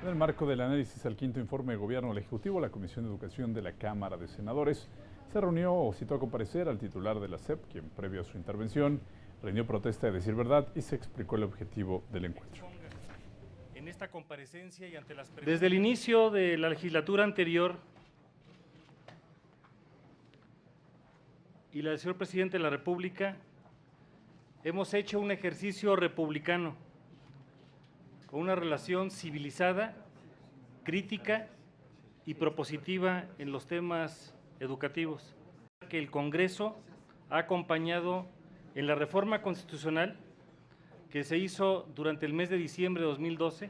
En el marco del análisis al quinto informe de gobierno del Ejecutivo, la Comisión de Educación de la Cámara de Senadores se reunió o citó a comparecer al titular de la SEP, quien previo a su intervención rindió protesta de decir verdad y se explicó el objetivo del encuentro. En esta comparecencia y ante las Desde el inicio de la legislatura anterior y la del señor presidente de la República, hemos hecho un ejercicio republicano con una relación civilizada, crítica y propositiva en los temas educativos, que el Congreso ha acompañado en la reforma constitucional que se hizo durante el mes de diciembre de 2012,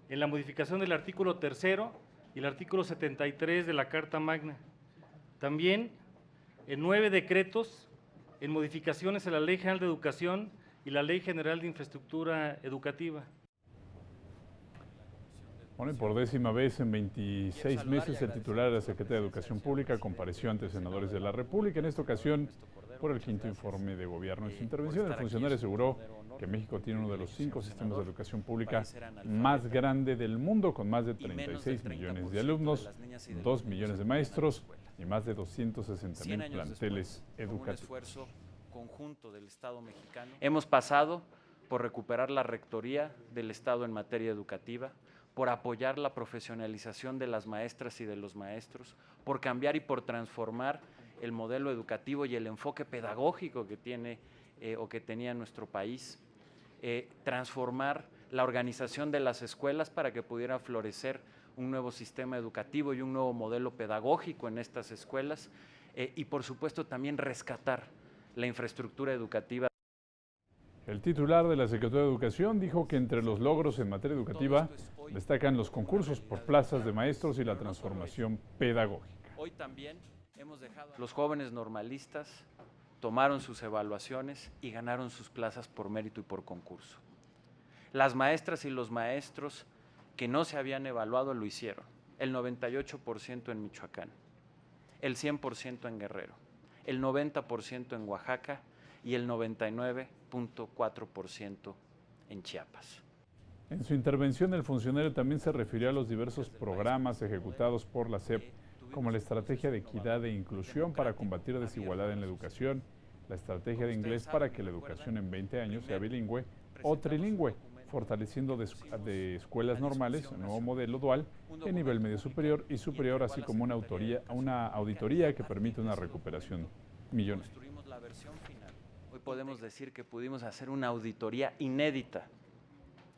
en la modificación del artículo 3º y el artículo 73 de la Carta Magna. También en 9 decretos, en modificaciones a la Ley General de Educación y la Ley General de Infraestructura Educativa. Bueno, y por décima vez en 26 meses, el titular de la Secretaría de Educación Pública compareció ante senadores de la República, en esta ocasión por el quinto informe de gobierno. En su intervención, el funcionario aseguró que México tiene uno de los 5 sistemas de educación pública más grande del mundo, con más de 36 millones de alumnos, 2 millones de maestros y más de 260,000 planteles educativos. Conjunto del Estado mexicano. Hemos pasado por recuperar la rectoría del Estado en materia educativa, por apoyar la profesionalización de las maestras y de los maestros, por cambiar y por transformar el modelo educativo y el enfoque pedagógico que tiene o que tenía nuestro país, transformar la organización de las escuelas para que pudiera florecer un nuevo sistema educativo y un nuevo modelo pedagógico en estas escuelas y por supuesto también rescatar la infraestructura educativa. El titular de la Secretaría de Educación dijo que entre los logros en materia educativa destacan los concursos por plazas de maestros y la transformación pedagógica. Hoy también hemos dejado. Los jóvenes normalistas tomaron sus evaluaciones y ganaron sus plazas por mérito y por concurso. Las maestras y los maestros que no se habían evaluado lo hicieron, el 98% en Michoacán, el 100% en Guerrero, el 90% en Oaxaca y el 99.4% en Chiapas. En su intervención, el funcionario también se refirió a los diversos programas ejecutados por la SEP, como la Estrategia de Equidad e Inclusión para combatir desigualdad en la educación, la Estrategia de Inglés para que la educación en 20 años sea bilingüe o trilingüe, fortaleciendo de escuelas normales un nuevo modelo dual en nivel medio superior y superior, así como una auditoría que permite una recuperación millonaria. Hoy podemos decir que pudimos hacer una auditoría inédita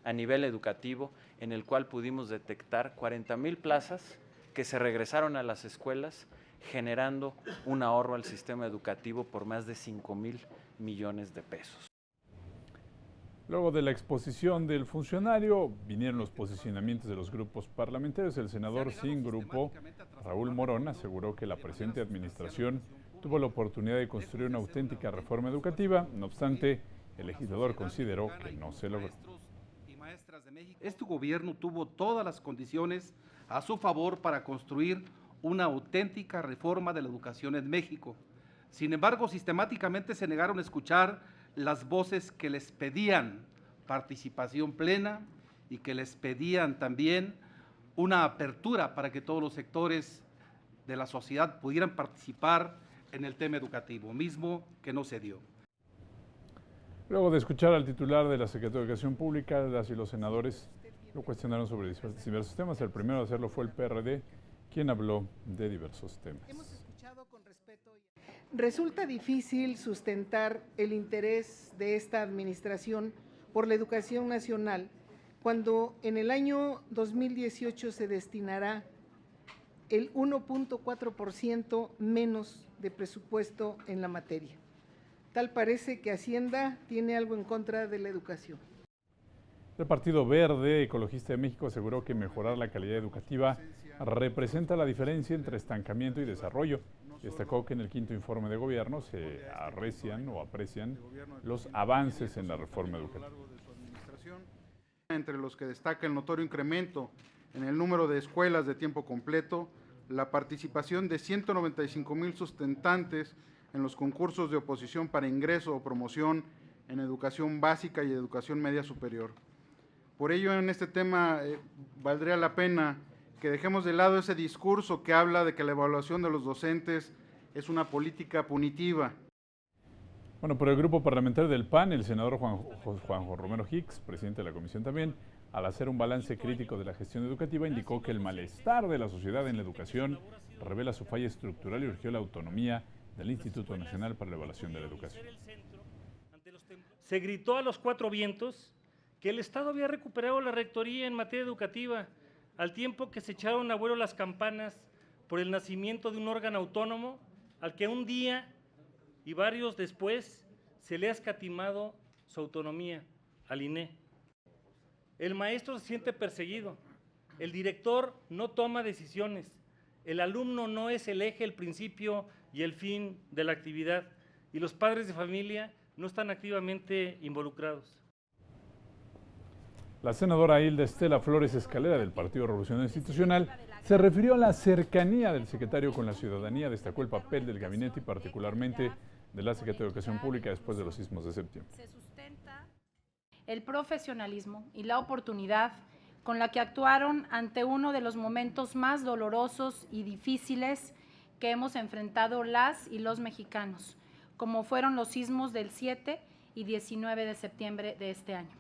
a nivel educativo, en el cual pudimos detectar 40,000 plazas que se regresaron a las escuelas, generando un ahorro al sistema educativo por más de 5,000 millones de pesos. Luego de la exposición del funcionario, vinieron los posicionamientos de los grupos parlamentarios. El senador sin grupo, Raúl Morón, aseguró que la presente administración tuvo la oportunidad de construir una auténtica reforma educativa. No obstante, el legislador consideró que no se logró. Este gobierno tuvo todas las condiciones a su favor para construir una auténtica reforma de la educación en México. Sin embargo, sistemáticamente se negaron a escuchar las voces que les pedían participación plena y que les pedían también una apertura para que todos los sectores de la sociedad pudieran participar en el tema educativo, mismo que no se dio. Luego de escuchar al titular de la Secretaría de Educación Pública, las y los senadores lo cuestionaron sobre diversos temas. El primero a hacerlo fue el PRD, quien habló de diversos temas. Resulta difícil sustentar el interés de esta administración por la educación nacional cuando en el año 2018 se destinará el 1.4% menos de presupuesto en la materia. Tal parece que Hacienda tiene algo en contra de la educación. El Partido Verde Ecologista de México aseguró que mejorar la calidad educativa representa la diferencia entre estancamiento y desarrollo. Destacó que en el quinto informe de gobierno se aprecian los avances en la reforma educativa. Entre los que destaca el notorio incremento en el número de escuelas de tiempo completo, la participación de 195,000 sustentantes en los concursos de oposición para ingreso o promoción en educación básica y educación media superior. Por ello, en este tema valdría la pena que dejemos de lado ese discurso que habla de que la evaluación de los docentes es una política punitiva. Bueno, por el grupo parlamentario del PAN, el senador Juanjo Romero Hicks, presidente de la comisión también, al hacer un balance crítico de la gestión educativa, indicó que el malestar de la sociedad en la educación revela su falla estructural y urgió la autonomía del Instituto Nacional para la Evaluación de la Educación. Se gritó a los cuatro vientos que el Estado había recuperado la rectoría en materia educativa, al tiempo que se echaron a vuelo las campanas por el nacimiento de un órgano autónomo al que un día y varios después se le ha escatimado su autonomía, al INE. El maestro se siente perseguido, el director no toma decisiones, el alumno no es el eje, el principio y el fin de la actividad, y los padres de familia no están activamente involucrados. La senadora Hilda Estela Flores Escalera del Partido Revolucionario Institucional se refirió a la cercanía del secretario con la ciudadanía, destacó el papel del gabinete y particularmente de la Secretaría de Educación Pública después de los sismos de septiembre. Se sustenta el profesionalismo y la oportunidad con la que actuaron ante uno de los momentos más dolorosos y difíciles que hemos enfrentado las y los mexicanos, como fueron los sismos del 7 y 19 de septiembre de este año.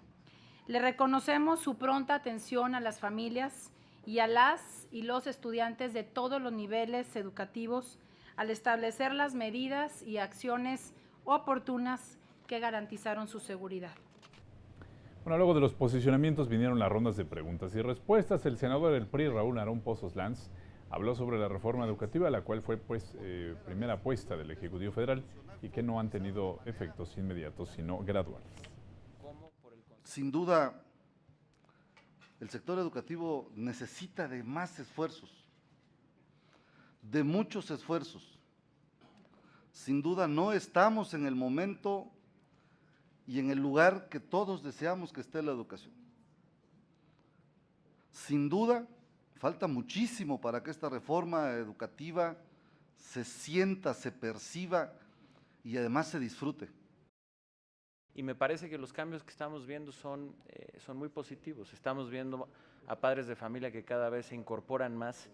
Le reconocemos su pronta atención a las familias y a las y los estudiantes de todos los niveles educativos al establecer las medidas y acciones oportunas que garantizaron su seguridad. Bueno, luego de los posicionamientos vinieron las rondas de preguntas y respuestas. El senador del PRI, Raúl Narón Pozos Lanz, habló sobre la reforma educativa, la cual fue primera apuesta del Ejecutivo Federal y que no han tenido efectos inmediatos, sino graduales. Sin duda, el sector educativo necesita de más esfuerzos, de muchos esfuerzos. Sin duda no estamos en el momento y en el lugar que todos deseamos que esté la educación. Sin duda, falta muchísimo para que esta reforma educativa se sienta, se perciba y además se disfrute. Y me parece que los cambios que estamos viendo son muy positivos. Estamos viendo a padres de familia que cada vez se incorporan más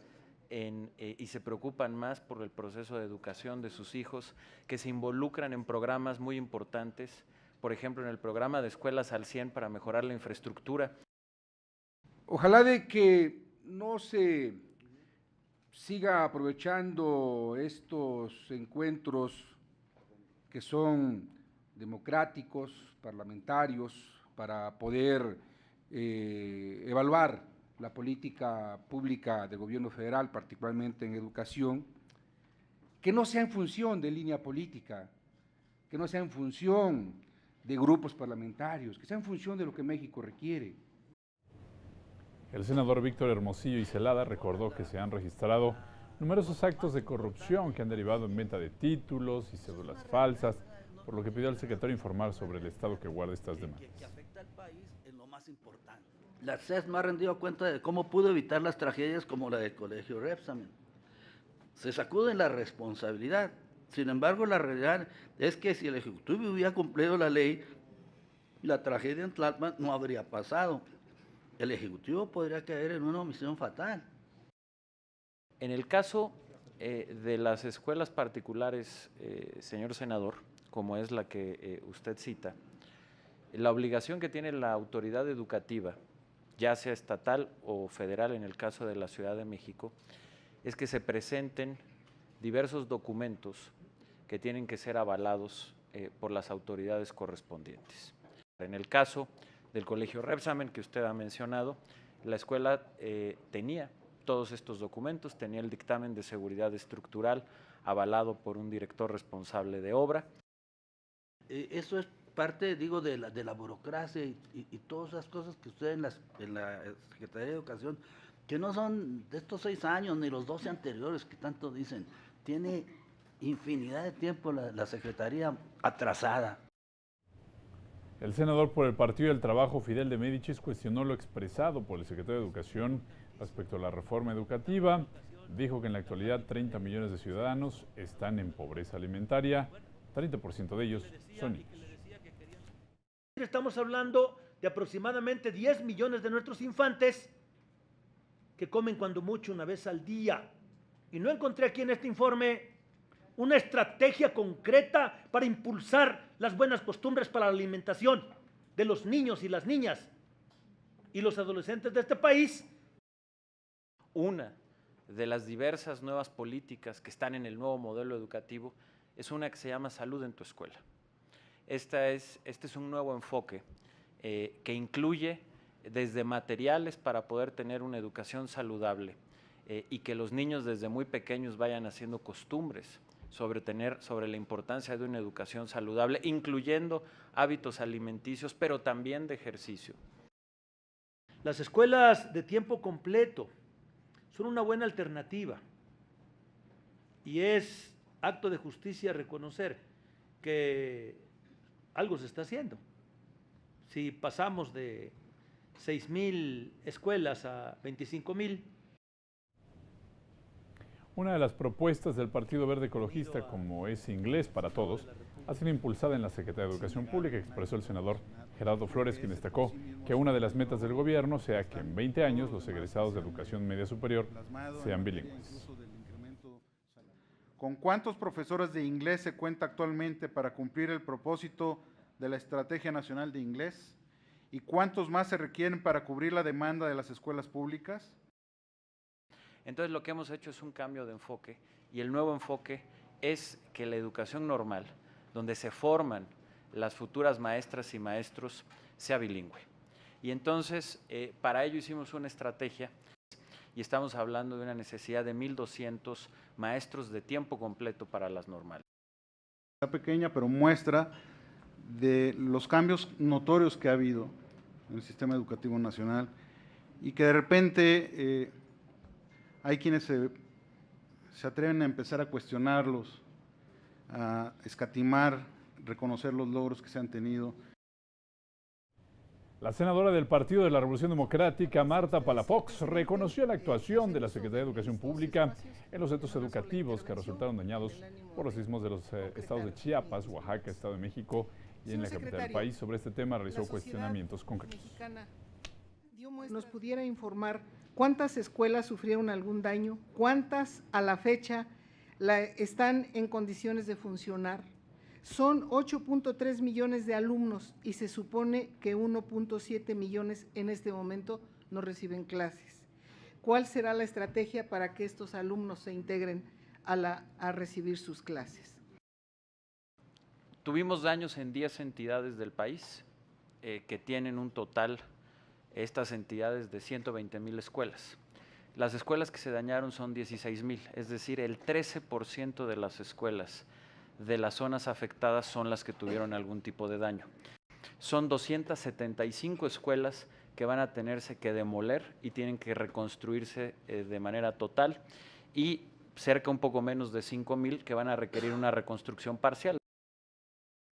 y se preocupan más por el proceso de educación de sus hijos, que se involucran en programas muy importantes, por ejemplo, en el programa de Escuelas al 100 para mejorar la infraestructura. Ojalá de que no se siga aprovechando estos encuentros que son democráticos, parlamentarios, para poder evaluar la política pública del gobierno federal, particularmente en educación, que no sea en función de línea política, que no sea en función de grupos parlamentarios, que sea en función de lo que México requiere. El senador Víctor Hermosillo y Celada recordó que se han registrado numerosos actos de corrupción que han derivado en venta de títulos y cédulas falsas, por lo que pidió al secretario informar sobre el estado que guarda estas demandas. Que afecta al país es lo más importante. La CES no ha rendido cuenta de cómo pudo evitar las tragedias como la del Colegio Rebsamen. Se sacuden la responsabilidad. Sin embargo, la realidad es que si el Ejecutivo hubiera cumplido la ley, la tragedia en Tlalpan no habría pasado. El Ejecutivo podría caer en una omisión fatal. En el caso de las escuelas particulares, señor senador, como es la que usted cita, la obligación que tiene la autoridad educativa, ya sea estatal o federal en el caso de la Ciudad de México, es que se presenten diversos documentos que tienen que ser avalados por las autoridades correspondientes. En el caso del Colegio Rebsamen, que usted ha mencionado, la escuela tenía todos estos documentos, tenía el dictamen de seguridad estructural avalado por un director responsable de obra. Eso es parte, digo, de la burocracia y todas esas cosas que usted en la Secretaría de Educación, que no son de estos 6 años ni los 12 anteriores que tanto dicen, tiene infinidad de tiempo la Secretaría atrasada. El senador por el Partido del Trabajo, Fidel de Médicis, cuestionó lo expresado por el secretario de Educación respecto a la reforma educativa. Dijo que en la actualidad 30 millones de ciudadanos están en pobreza alimentaria, 30% de ellos son niños. Estamos hablando de aproximadamente 10 millones de nuestros infantes que comen cuando mucho una vez al día. Y no encontré aquí en este informe una estrategia concreta para impulsar las buenas costumbres para la alimentación de los niños y las niñas y los adolescentes de este país. Una de las diversas nuevas políticas que están en el nuevo modelo educativo es una que se llama Salud en tu Escuela. Este es un nuevo enfoque que incluye desde materiales para poder tener una educación saludable y que los niños desde muy pequeños vayan haciendo costumbres sobre la importancia de una educación saludable, incluyendo hábitos alimenticios, pero también de ejercicio. Las escuelas de tiempo completo son una buena alternativa y es acto de justicia reconocer que algo se está haciendo. Si pasamos de 6,000 escuelas a 25,000. Una de las propuestas del Partido Verde Ecologista, como es Inglés para Todos, ha sido impulsada en la Secretaría de Educación Pública, expresó el senador Gerardo Flores, quien destacó que una de las metas del gobierno sea que en 20 años los egresados de educación media superior sean bilingües. ¿Con cuántos profesores de inglés se cuenta actualmente para cumplir el propósito de la Estrategia Nacional de Inglés? ¿Y cuántos más se requieren para cubrir la demanda de las escuelas públicas? Entonces lo que hemos hecho es un cambio de enfoque y el nuevo enfoque es que la educación normal, donde se forman las futuras maestras y maestros, sea bilingüe. Y entonces para ello hicimos una estrategia y estamos hablando de una necesidad de 1,200 maestros de tiempo completo para las normales. Está pequeña, pero muestra de los cambios notorios que ha habido en el sistema educativo nacional y que de repente hay quienes se atreven a empezar a cuestionarlos, a escatimar, reconocer los logros que se han tenido. La senadora del Partido de la Revolución Democrática, Marta Palafox, reconoció la actuación de la Secretaría de Educación Pública en los centros educativos que resultaron dañados por los sismos de los estados de Chiapas, Oaxaca, Estado de México y en la capital del país. Sobre este tema realizó cuestionamientos concretos. ¿Nos pudiera informar cuántas escuelas sufrieron algún daño? ¿Cuántas a la fecha están en condiciones de funcionar? Son 8.3 millones de alumnos y se supone que 1.7 millones en este momento no reciben clases. ¿Cuál será la estrategia para que estos alumnos se integren a recibir sus clases? Tuvimos daños en 10 entidades del país que tienen un total, estas entidades, de 120,000 escuelas. Las escuelas que se dañaron son 16,000, es decir, el 13% de las escuelas de las zonas afectadas son las que tuvieron algún tipo de daño. Son 275 escuelas que van a tenerse que demoler y tienen que reconstruirse de manera total y cerca un poco menos de 5,000 que van a requerir una reconstrucción parcial.